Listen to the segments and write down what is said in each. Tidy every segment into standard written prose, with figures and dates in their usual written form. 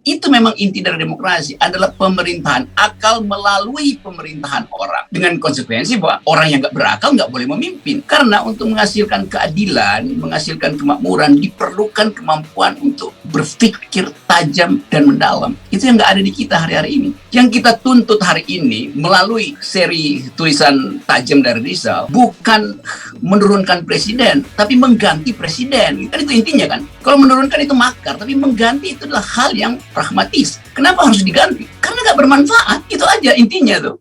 Itu memang inti dari demokrasi adalah pemerintahan akal melalui pemerintahan orang. Dengan konsekuensi bahwa orang yang nggak berakal nggak boleh memimpin. Karena untuk menghasilkan keadilan, menghasilkan kemakmuran, diperlukan kemampuan untuk berpikir tajam dan mendalam. Itu yang nggak ada di kita hari-hari ini. Yang kita tuntut hari ini melalui seri tulisan tajam dari Rizal bukan menurunkan presiden, tapi mengganti presiden. Kan itu intinya kan. Kalau menurunkan itu makar, tapi mengganti itu adalah hal yang pragmatis. Kenapa harus diganti? Karena nggak bermanfaat. Itu aja intinya tuh.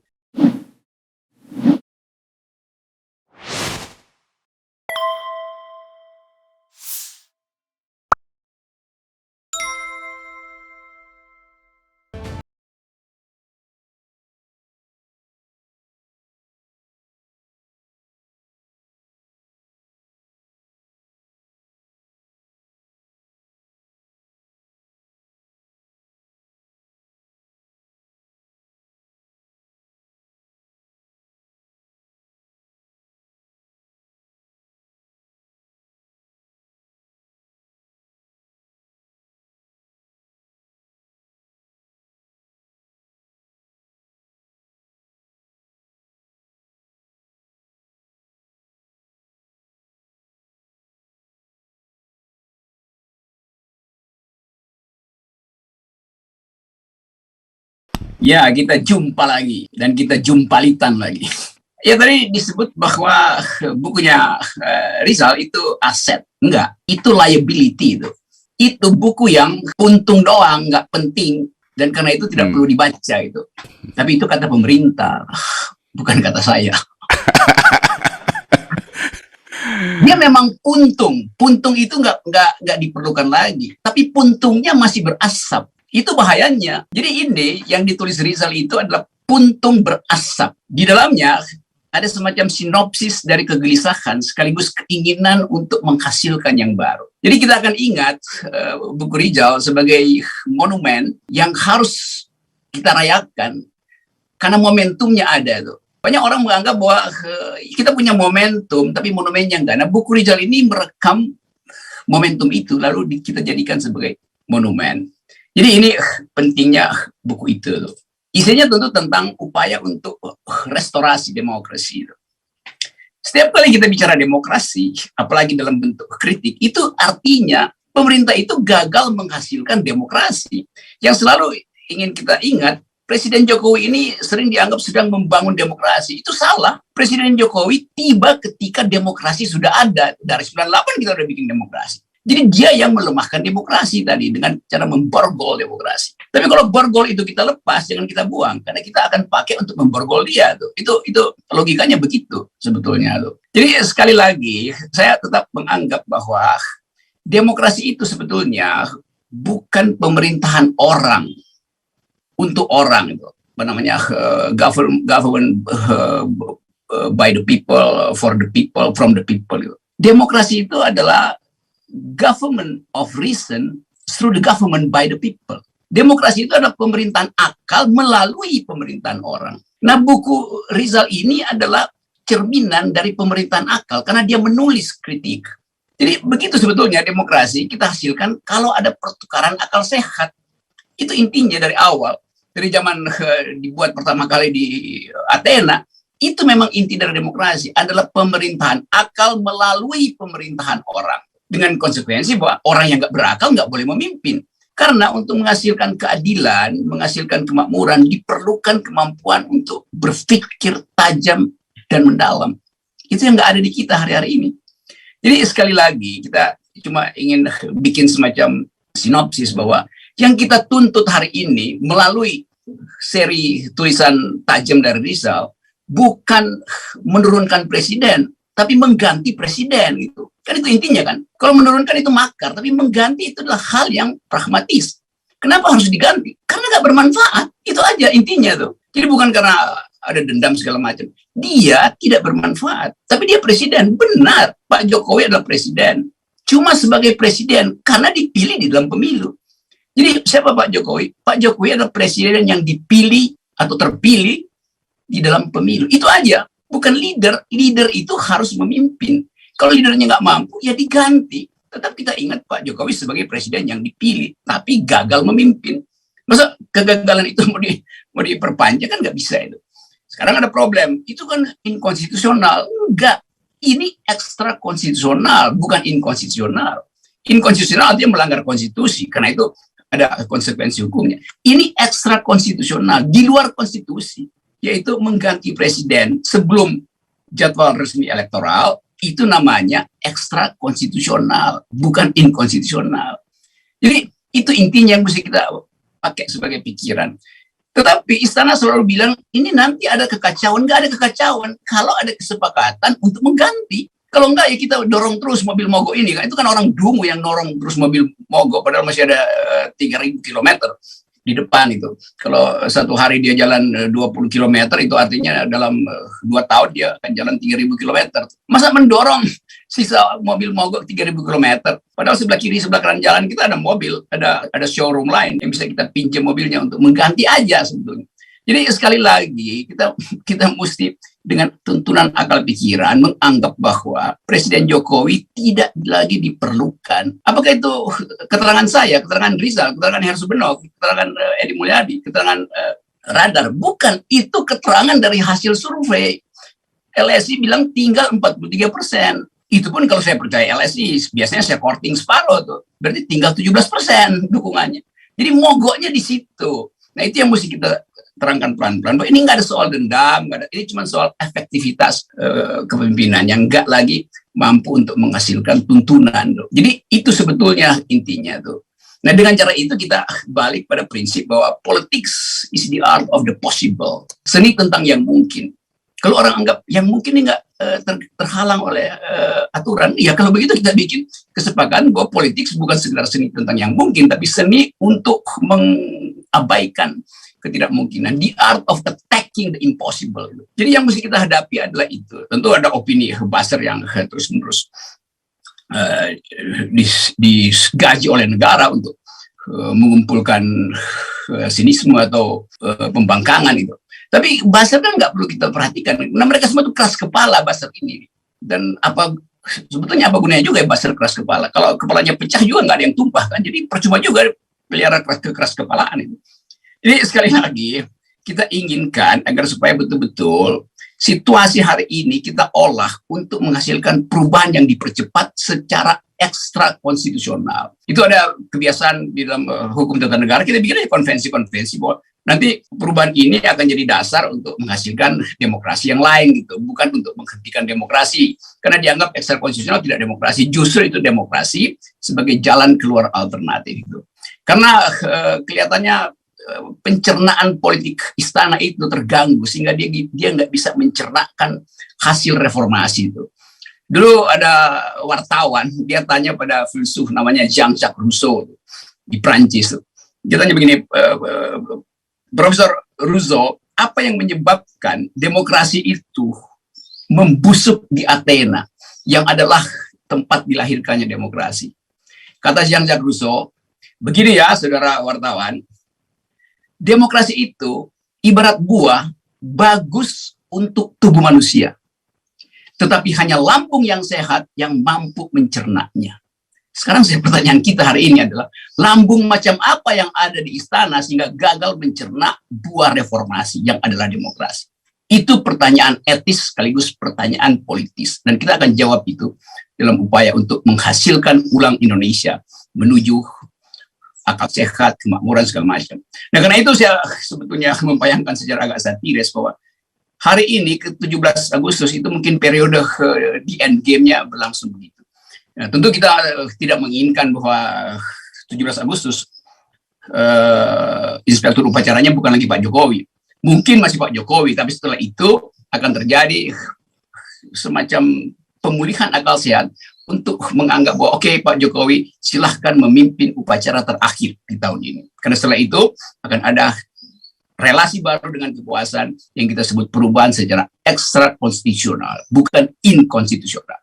Ya, kita jumpa lagi dan kita jumpalitan lagi. Ya tadi disebut bahwa bukunya Rizal itu aset. Enggak, itu liability itu. Itu buku yang untung doang, nggak penting. Dan karena itu tidak perlu dibaca itu. Tapi itu kata pemerintah, bukan kata saya. Dia memang puntung. Puntung itu nggak diperlukan lagi. Tapi puntungnya masih berasap. Itu bahayanya. Jadi ini yang ditulis Rizal itu adalah puntung berasap. Di dalamnya ada semacam sinopsis dari kegelisahan sekaligus keinginan untuk menghasilkan yang baru. Jadi kita akan ingat buku Rizal sebagai monumen yang harus kita rayakan karena momentumnya ada tuh. Banyak orang menganggap bahwa kita punya momentum tapi monumennya enggak. Nah, buku Rizal ini merekam momentum itu lalu kita jadikan sebagai monumen. Jadi ini pentingnya buku itu tuh. Isinya tentu tentang upaya untuk restorasi demokrasi. Setiap kali kita bicara demokrasi, apalagi dalam bentuk kritik, itu artinya pemerintah itu gagal menghasilkan demokrasi. Yang selalu ingin kita ingat, Presiden Jokowi ini sering dianggap sedang membangun demokrasi. Itu salah. Presiden Jokowi tiba ketika demokrasi sudah ada. Dari 98 kita udah bikin demokrasi. Jadi dia yang melemahkan demokrasi tadi dengan cara memborgol demokrasi. Tapi kalau borgol itu kita lepas, jangan kita buang karena kita akan pakai untuk memborgol dia tuh. Itu logikanya begitu sebetulnya tuh. Jadi sekali lagi saya tetap menganggap bahwa demokrasi itu sebetulnya bukan pemerintahan orang untuk orang itu. Apa namanya government by the people, for the people, from the people itu. Demokrasi itu adalah government of reason through the government by the people. Demokrasi itu adalah pemerintahan akal melalui pemerintahan orang. Nah, buku Rizal ini adalah cerminan dari pemerintahan akal karena dia menulis kritik. Jadi begitu sebetulnya demokrasi kita hasilkan kalau ada pertukaran akal sehat. Itu intinya dari awal. Dari zaman dibuat pertama kali di Athena, itu memang inti dari demokrasi adalah pemerintahan akal melalui pemerintahan orang. Dengan konsekuensi bahwa orang yang nggak berakal nggak boleh memimpin. Karena untuk menghasilkan keadilan, menghasilkan kemakmuran, diperlukan kemampuan untuk berpikir tajam dan mendalam. Itu yang nggak ada di kita hari-hari ini. Jadi sekali lagi, kita cuma ingin bikin semacam sinopsis bahwa yang kita tuntut hari ini melalui seri tulisan tajam dari Rizal bukan menurunkan presiden, tapi mengganti presiden gitu. Kan itu intinya kan. Kalau menurunkan itu makar, tapi mengganti itu adalah hal yang pragmatis. Kenapa harus diganti? Karena nggak bermanfaat. Itu aja intinya tuh. Jadi bukan karena ada dendam segala macam. Dia tidak bermanfaat. Tapi dia presiden. Benar, Pak Jokowi adalah presiden. Cuma sebagai presiden karena dipilih di dalam pemilu. Jadi siapa Pak Jokowi? Pak Jokowi adalah presiden yang dipilih atau terpilih di dalam pemilu. Itu aja. Bukan leader. Leader itu harus memimpin. Kalau leadernya nggak mampu, ya diganti. Tetap kita ingat Pak Jokowi sebagai presiden yang dipilih, tapi gagal memimpin. Masa kegagalan itu mau diperpanjang kan nggak bisa itu. Sekarang ada problem, itu kan inkonstitusional. Enggak, ini ekstra konstitusional, bukan inkonstitusional. Inkonstitusional artinya melanggar konstitusi, karena itu ada konsekuensi hukumnya. Ini ekstra konstitusional, di luar konstitusi, yaitu mengganti presiden sebelum jadwal resmi elektoral, itu namanya ekstra konstitusional, bukan inkonstitusional. Jadi itu intinya yang mesti kita pakai sebagai pikiran. Tetapi istana selalu bilang, ini nanti ada kekacauan. Nggak ada kekacauan kalau ada kesepakatan untuk mengganti. Kalau enggak ya kita dorong terus mobil mogok ini. Itu kan orang dungu yang dorong terus mobil mogok, padahal masih ada 3.000 kilometer di depan itu. Kalau satu hari dia jalan 20 kilometer, itu artinya dalam 2 tahun dia akan jalan 3.000 kilometer. Masa mendorong sisa mobil mogok 3.000 kilometer? Padahal sebelah kiri, sebelah kanan jalan kita ada mobil, ada showroom lain yang bisa kita pinjam mobilnya untuk mengganti aja sebetulnya. Jadi sekali lagi kita mesti dengan tuntunan akal pikiran menganggap bahwa Presiden Jokowi tidak lagi diperlukan. Apakah itu keterangan saya, keterangan Rizal, keterangan Hersubenok, keterangan Edi Mulyadi, keterangan Radar? Bukan, itu keterangan dari hasil survei. LSI bilang tinggal 43%. Itu pun kalau saya percaya LSI, biasanya saya courting separuh tuh. Berarti tinggal 17% dukungannya. Jadi mogoknya di situ. Nah itu yang mesti kita terangkan pelan-pelan. Ini nggak ada soal dendam, ini cuma soal efektivitas kepemimpinan yang nggak lagi mampu untuk menghasilkan tuntunan. Jadi itu sebetulnya intinya tuh. Nah dengan cara itu kita balik pada prinsip bahwa politics is the art of the possible. Seni tentang yang mungkin. Kalau orang anggap yang mungkin ini nggak terhalang oleh aturan, ya kalau begitu kita bikin kesepakatan bahwa politik bukan sekedar seni tentang yang mungkin, tapi seni untuk mengabaikan ketidakmungkinan, the art of attacking the impossible. Jadi yang mesti kita hadapi adalah itu. Tentu ada opini buzzer yang terus-menerus digaji oleh negara untuk mengumpulkan sinisme atau pembangkangan itu. Tapi buzzer kan nggak perlu kita perhatikan. Nah, mereka semua itu keras kepala buzzer ini. Dan sebetulnya apa gunanya juga ya buzzer keras kepala? Kalau kepalanya pecah juga nggak ada yang tumpah kan. Jadi percuma juga pelihara keras kepalaan itu. Jadi sekali lagi kita inginkan agar supaya betul-betul situasi hari ini kita olah untuk menghasilkan perubahan yang dipercepat secara ekstra konstitusional. Itu ada kebiasaan di dalam hukum tata negara, kita bikin konvensi-konvensi bahwa nanti perubahan ini akan jadi dasar untuk menghasilkan demokrasi yang lain gitu, bukan untuk menghentikan demokrasi. Karena dianggap ekstra konstitusional tidak demokrasi, justru itu demokrasi sebagai jalan keluar alternatif itu. Karena kelihatannya pencernaan politik istana itu terganggu sehingga dia nggak bisa mencernakan hasil reformasi itu. Dulu ada wartawan, dia tanya pada filsuf namanya Jean-Jacques Rousseau di Prancis. Dia tanya begini, Profesor Rousseau, apa yang menyebabkan demokrasi itu membusuk di Athena yang adalah tempat dilahirkannya demokrasi? Kata Jean-Jacques Rousseau, begini ya saudara wartawan, demokrasi itu ibarat buah bagus untuk tubuh manusia. Tetapi hanya lambung yang sehat yang mampu mencernanya. Sekarang pertanyaan kita hari ini adalah, lambung macam apa yang ada di istana sehingga gagal mencerna buah reformasi yang adalah demokrasi? Itu pertanyaan etis sekaligus pertanyaan politis. Dan kita akan jawab itu dalam upaya untuk menghasilkan ulang Indonesia menuju akal sehat, kemakmuran segala macam. Nah karena itu saya sebetulnya membayangkan secara agak satiris bahwa hari ini ke 17 Agustus itu mungkin periode di end game-nya berlangsung begitu. Nah, tentu kita tidak menginginkan bahwa 17 Agustus inspektur upacaranya bukan lagi Pak Jokowi. Mungkin masih Pak Jokowi, tapi setelah itu akan terjadi semacam pemulihan akal sehat untuk menganggap bahwa oke, Pak Jokowi silahkan memimpin upacara terakhir di tahun ini. Karena setelah itu akan ada relasi baru dengan kekuasaan yang kita sebut perubahan secara ekstra konstitusional, bukan inkonstitusional.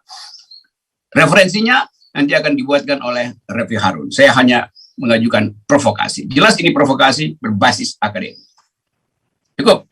Referensinya nanti akan dibuatkan oleh Refli Harun. Saya hanya mengajukan provokasi. Jelas ini provokasi berbasis akademik. Cukup.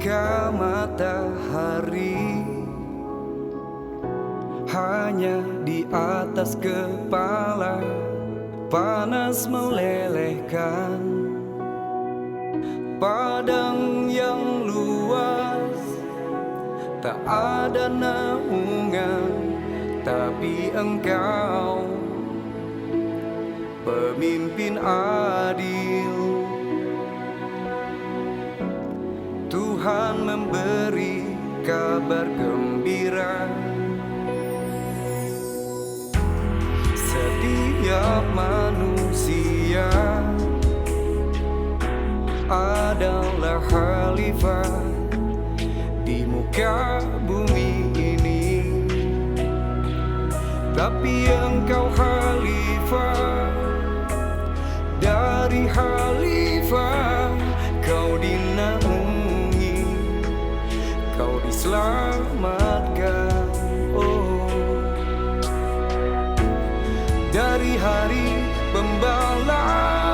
muka matahari, hanya di atas kepala panas melelehkan. Padang yang luas, tak ada naungan, tapi Engkau pemimpin adil. Tuhan memberi kabar gembira. Setiap manusia adalah khalifah di muka bumi ini, tapi Engkau khalifah dari khalifah. Kau dinaungi, Kau diselamatkan. Oh, dari hari pembalasan